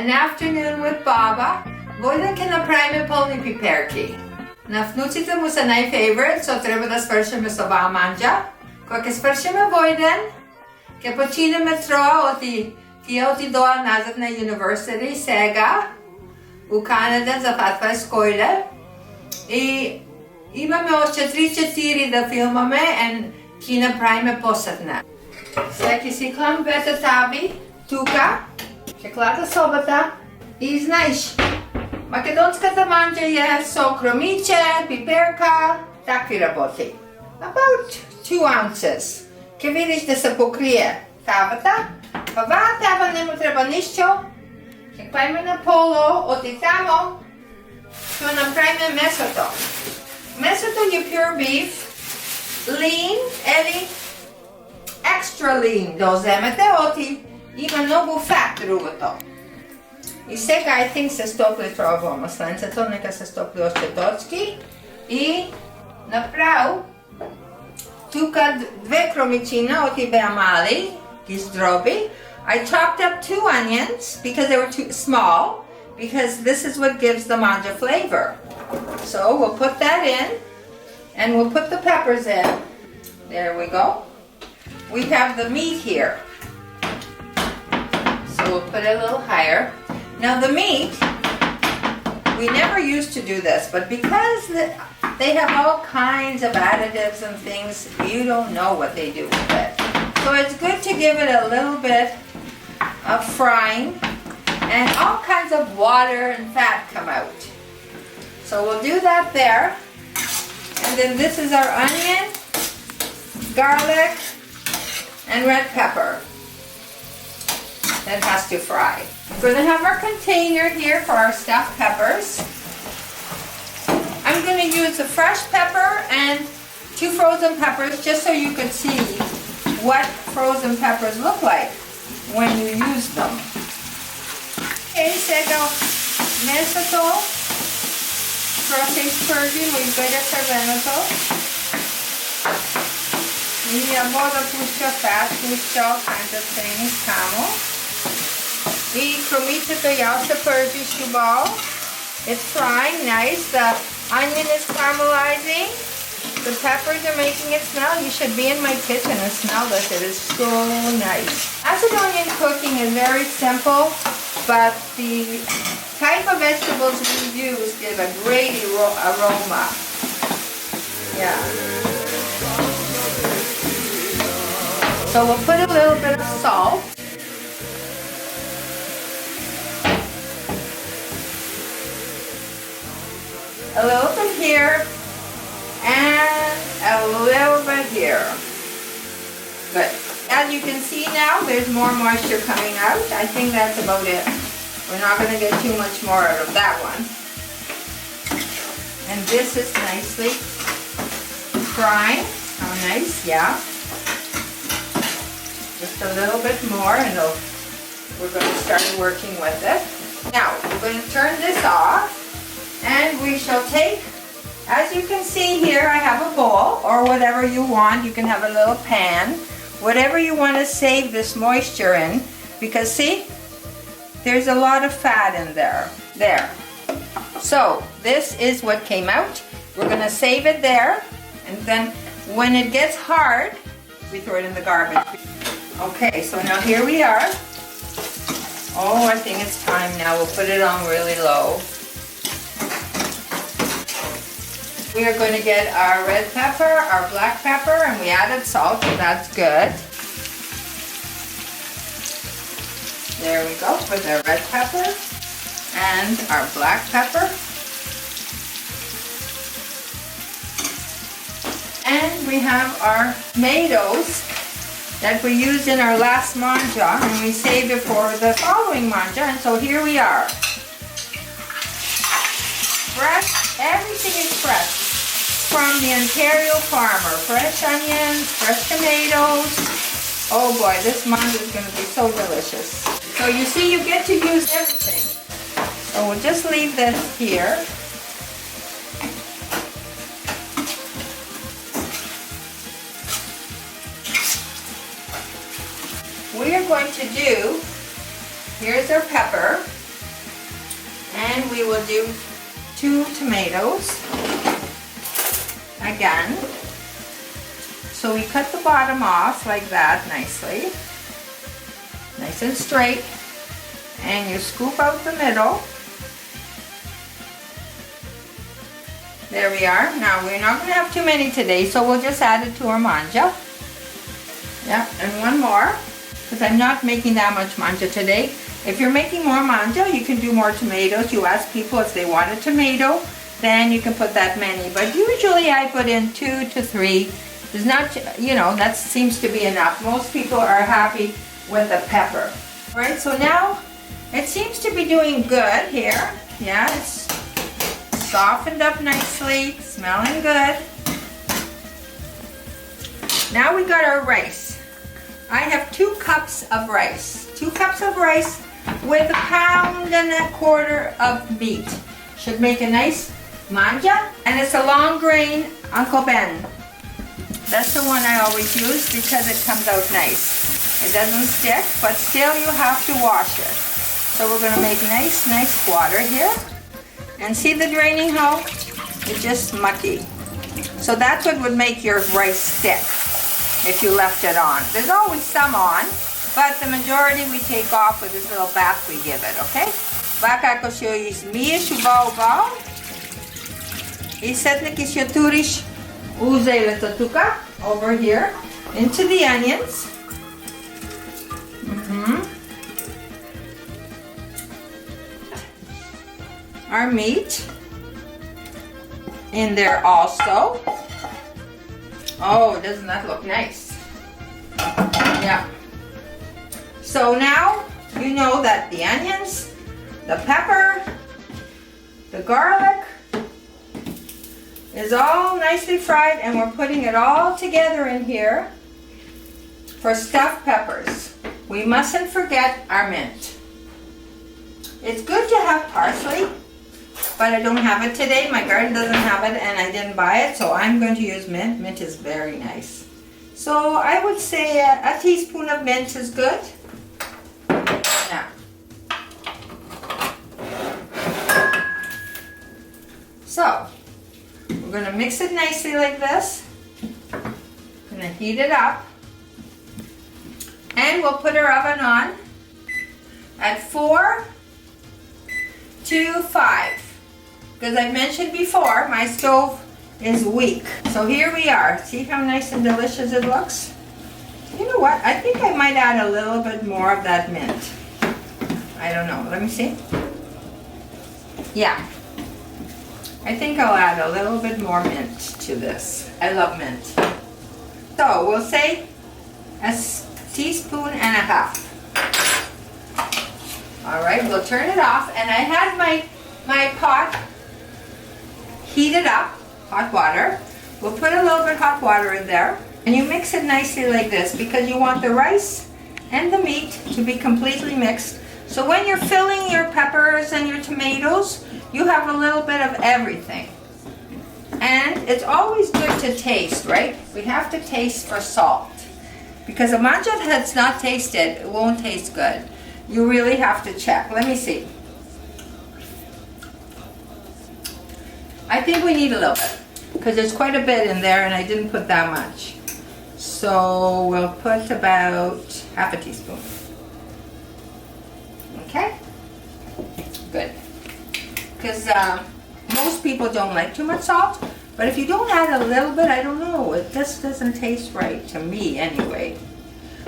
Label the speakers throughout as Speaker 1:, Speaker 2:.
Speaker 1: An afternoon with Baba. Vojden ke napravime Polneti Piperki. Vnucite mu se najfavorite, so treba da svršime sa oba manđa. Kога ke svršime Vojden, ke počineme troa oti doa nazad na university сега u Kanada za fatva škole. I imаме още 3-4 да филмаме и ки направиме посетна. Всеки си клам двете таби, тука, ще клада собата и знаеш, македонската манджа е со кромиче, пиперка, такви работи. About 2 ounces. Ке видиш да се покрие табата. Това таба не му треба нищо. Ще клаиме на поло, оти тамо, ще направиме месото. Месото е pure beef, lean или extra lean да вземете, оти има много фат другото. И сега I think се стопли това масленцето, нека се стопли още точки. И направо тука 2 кромичина оти беа мали, ги здроби. I chopped up 2 onions because they were too small, because this is what gives the manja flavor. So we'll put that in, and we'll put the peppers in. There we go. We have the meat here. So we'll put it a little higher. Now the meat, we never used to do this, but because they have all kinds of additives and things, you don't know what they do with it. So it's good to give it a little bit of frying, and all kinds of water and fat come out. So we'll do that there. And then this is our onion, garlic, and red pepper that has to fry. We're going to have our container here for our stuffed peppers. I'm going to use a fresh pepper and 2 frozen peppers just so you can see what frozen peppers look like when you use them. Okay, сега месото, processed purging, we бъде червеното. И вода пуща fat, пуща all kinds of things, само. И кромичето я се пържи шубал. It's frying nice. The onion is caramelizing. The peppers are making it smell. You should be in my kitchen and smell this. It is so nice. Macedonian cooking is very simple, but the type of vegetables we use give a great aroma. Yeah. So we'll put a little bit of salt. A little bit here. And a little bit here. Good. As you can see now, there's more moisture coming out. I think that's about it. We're not going to get too much more out of that one. And this is nicely frying. How nice, yeah. Just a little bit more and we're going to start working with it. Now, we're going to turn this off and we shall take, as you can see here, I have a bowl or whatever you want. You can have a little pan, whatever you want to save this moisture in, because see, there's a lot of fat in there. There. So this is what came out. We're going to save it there, and then when it gets hard, we throw it in the garbage. Okay, so now here we are. Oh, I think it's time now. We'll put it on really low. We are going to get our red pepper, our black pepper, and we added salt, so that's good. There we go, with our red pepper and our black pepper. And we have our tomatoes that we used in our last manja, and we saved it for the following manja, and so here we are. Fresh, everything is fresh from the Ontario farmer. Fresh onions, fresh tomatoes. Oh boy, this manja is going to be so delicious. So you see, you get to use everything. So we'll just leave this here. We are going to do, here's our pepper. And we will do 2 tomatoes again. So we cut the bottom off like that nicely, nice and straight, and you scoop out the middle. There we are. Now we're not going to have too many today, so we'll just add it to our manja. Yeah, and one more, because I'm not making that much manja today. If you're making more manja, you can do more tomatoes. You ask people if they want a tomato, then you can put that many. But usually I put in 2 to 3. It's not, you know, that seems to be enough. Most people are happy with the pepper. All right, so now it seems to be doing good here. Yeah, it's softened up nicely, smelling good. Now we got our rice. I have 2 cups of rice. 2 cups of rice with 1.25 pounds of meat. Should make a nice manja, and it's a long grain Uncle Ben. That's the one I always use because it comes out nice. It doesn't stick, but still you have to wash it. So we're going to make nice water here. And see the draining hole? It's just mucky. So that's what would make your rice stick if you left it on. There's always some on, but the majority we take off with this little bath we give it, okay? Baka ako siya izmiješ u bao I setne ki siya turiš uzej tuka over here into the onions. Our meat in there also. Oh, doesn't that look nice? Yeah. So now you know that the onions, the pepper, the garlic is all nicely fried, and we're putting it all together in here for stuffed peppers. We mustn't forget our mint. It's good to have parsley, but I don't have it today. My garden doesn't have it and I didn't buy it, so I'm going to use mint. Mint is very nice. So I would say a teaspoon of mint is good. Now, so we're going to mix it nicely like this. Going to heat it up, and we'll put our oven on at 4 to 5. Because I mentioned before, my stove is weak. So here we are. See how nice and delicious it looks? You know what? I think I might add a little bit more of that mint. I don't know. Let me see. Yeah. I think I'll add a little bit more mint to this. I love mint. So we'll say a teaspoon and a half. All right, we'll turn it off. And I had my pot heated up, hot water. We'll put a little bit hot water in there, and you mix it nicely like this because you want the rice and the meat to be completely mixed. So when you're filling your peppers and your tomatoes, you have a little bit of everything. And it's always good to taste, right? We have to taste for salt. Because a manja that's not tasted, it won't taste good. You really have to check. Let me see. I think we need a little bit, because there's quite a bit in there and I didn't put that much. So we'll put about half a teaspoon. Okay? Good. Because most people don't like too much salt, but if you don't add a little bit, I don't know, it just doesn't taste right to me anyway.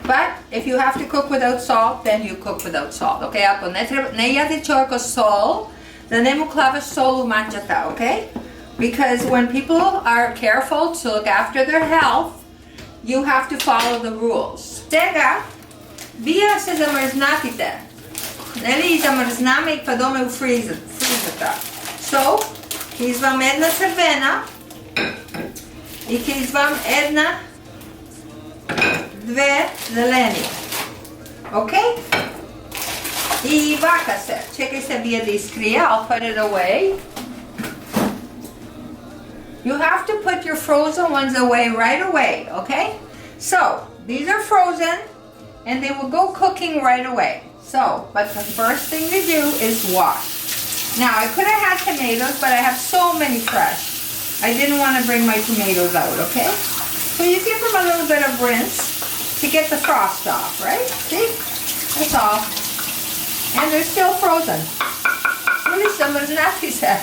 Speaker 1: But if you have to cook without salt, then you cook without salt. Okay? Ako ne jade čovjek sol, da ne mu klavaš sol u manđata, okay? Because when people are careful to look after their health, you have to follow the rules. Сега, вие се замрзнатите. Нели, замрзнаме и падоме у фризата. So, извам една црвена и извам една, две зелени. Okay? I vaka se. Čekaj se vije da iskrije. I'll put it away. You have to put your frozen ones away right away, okay? So, these are frozen and they will go cooking right away. So, but the first thing to do is wash. Now, I could have had tomatoes, but I have so many fresh. I didn't want to bring my tomatoes out, okay? So you give them a little bit of rinse to get the frost off, right? See? That's all. And they're still frozen. Really something nasty set.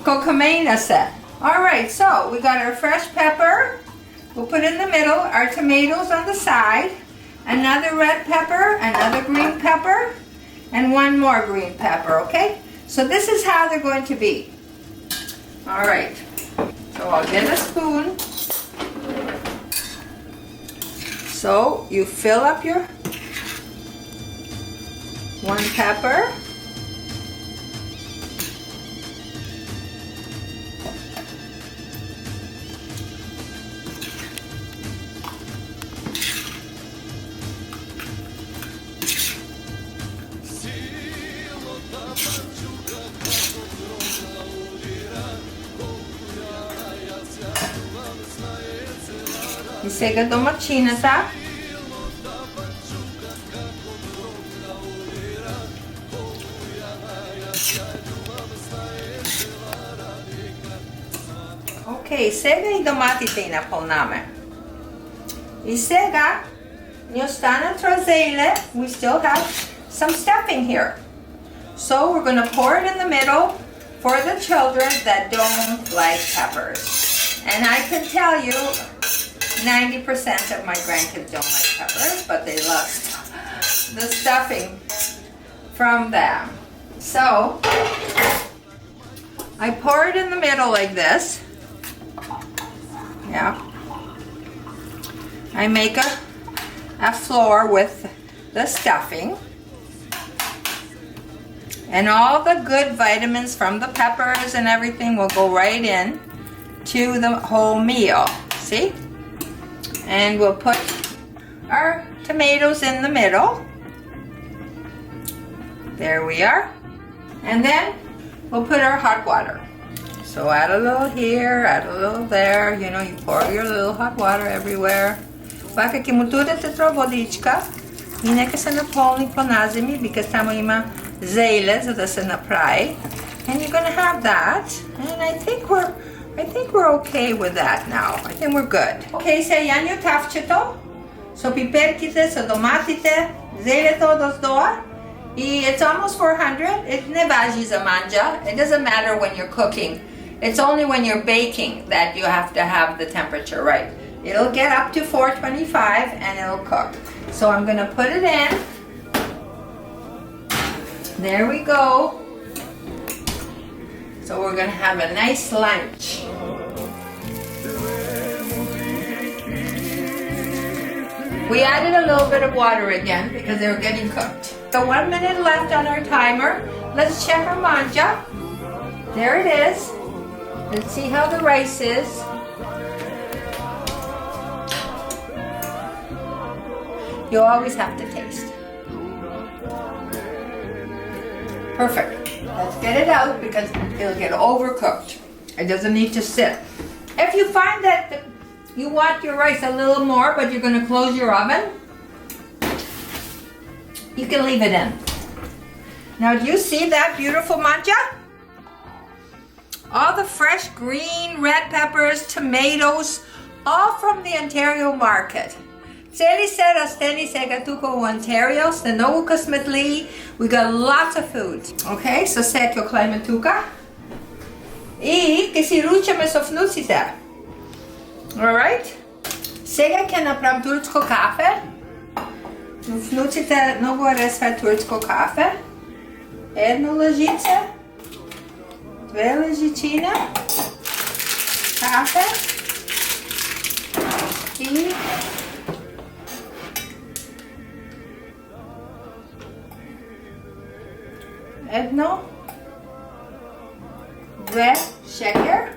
Speaker 1: Kokamena set. Alright, so we got our fresh pepper. We'll put in the middle, our tomatoes on the side, another red pepper, another green pepper, and one more green pepper, okay? So this is how they're going to be. Alright, so I'll get a spoon. So you fill up your one pepper. И сега домачината. Окей, сега и доматите и напълнаме. И сега ни остана тразеле. We still have some stuffing here. So we're going to pour it in the middle for the children that don't like peppers. And I can tell you 90% of my grandkids don't like peppers, but they love the stuffing from them. So I pour it in the middle like this. Yeah. I make a floor with the stuffing. And all the good vitamins from the peppers and everything will go right in to the whole meal. See? And we'll put our tomatoes in the middle. There we are. And then we'll put our hot water. So add a little here, add a little there. You know, you pour your little hot water everywhere. Бака ќе му додате тро водичка и нека се наполни поназеми, because тамо има зеле за да се направи. And you're gonna have that. And I think we're okay with that now. I think we're good. Okay, сега јању тавчето со пиперките, со доматите, зелето одоздоа. И it's almost 400. It не важи за манџа. It doesn't matter when you're cooking. It's only when you're baking that you have to have the temperature right. It'll get up to 425 and it'll cook. So I'm going to put it in. There we go. So we're going to have a nice lunch. We added a little bit of water again because they were getting cooked. So 1 minute left on our timer. Let's check our manja. There it is. Let's see how the rice is. You always have to taste. Perfect. Let's get it out because it'll get overcooked. It doesn't need to sit. If you find that you want your rice a little more, but you're going to close your oven, you can leave it in. Now, do you see that beautiful manja? All the fresh green, red peppers, tomatoes, all from the Ontario market. Цели се растени сега тука в Ontario, сте много късметли. We got lots of food. Okay, so сега ќе клеме тука. И ќе си ручаме со внуците. Alright? Сега ќе направам турско кафе. Внуците много харесваат турско кафе. Едно лъжице. 2 лъжичина. Кафе. И едно, 2 шекер.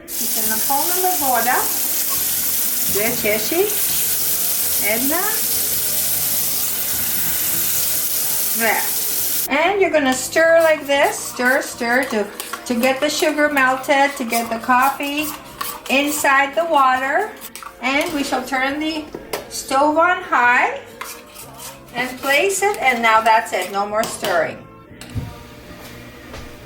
Speaker 1: И се напълнаме вода. 2 чаши. Една. 2. And you're going to stir like this. Stir to get the sugar melted, to get the coffee inside the water. And we shall turn the stove on high. And place it, and now that's it. No more stirring.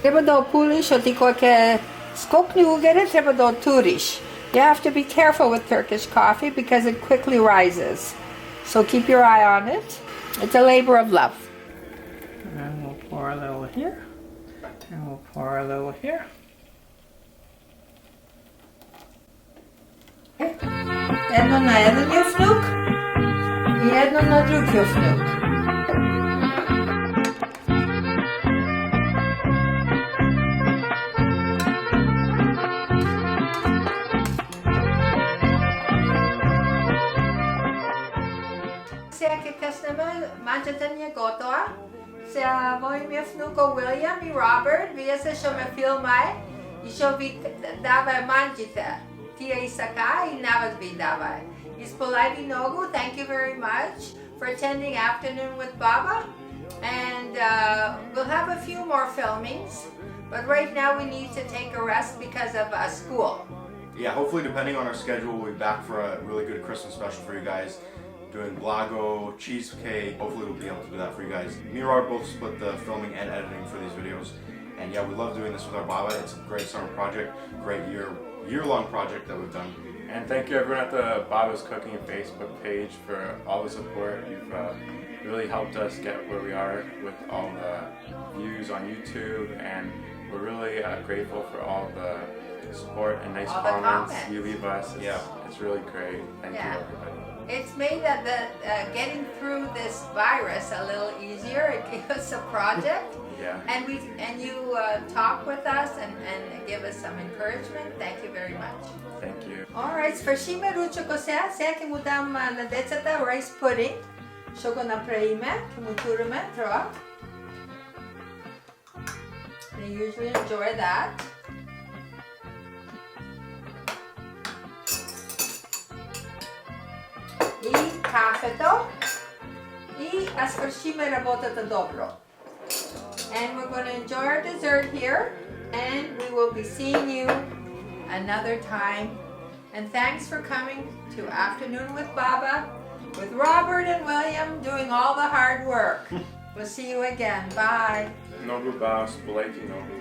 Speaker 1: Treba da opuliš od koliko skokni ugere, treba da oturiš. You have to be careful with Turkish coffee because it quickly rises. So keep your eye on it. It's a labor of love. And we'll pour a little here. And we'll pour a little here. Jedno na jeden jufnuk i jedno na drugi jufnuk. Сега ќе каснеме манџата ни е готова. Сега мојим јафнуко William и Robert, вие се што ме филмај и што ви давај манџите. Тие и сака и на вас ви давај. Исполај ви многу. Thank you very much for attending Afternoon with Baba. And we'll have a few more filmings. But right now we need to take a rest because of school.
Speaker 2: Yeah, hopefully depending on our schedule, we'll be back for a really good Christmas special for you guys. Doing blago, cheesecake. Hopefully we'll be able to do that for you guys. Me and Robert both split the filming and editing for these videos. And yeah, we love doing this with our Baba. It's a great summer project, great year-long project that we've done.
Speaker 3: And thank you everyone at the Baba's Cooking Facebook page for all the support. You've really helped us get where we are with all the views on YouTube, and we're really grateful for all the support and nice comments you leave us. It's really great. Thank you everybody.
Speaker 1: It's made getting through this virus a little easier. It gave us a project. And you talk with us and give us some encouragement. Thank you very much.
Speaker 3: Thank you.
Speaker 1: Alright, свършиме ручако сега. Сега ќе му дам на децата rice pudding. Што го направиме, ќе му туриме това. They usually enjoy that. И кафето. И свършиме работата добро. And we're going to enjoy our dessert here, and we will be seeing you another time. And thanks for coming to Afternoon with Baba, with Robert and William doing all the hard work. We'll see you again. Bye.
Speaker 3: Mnogo baš, poleti mnogo.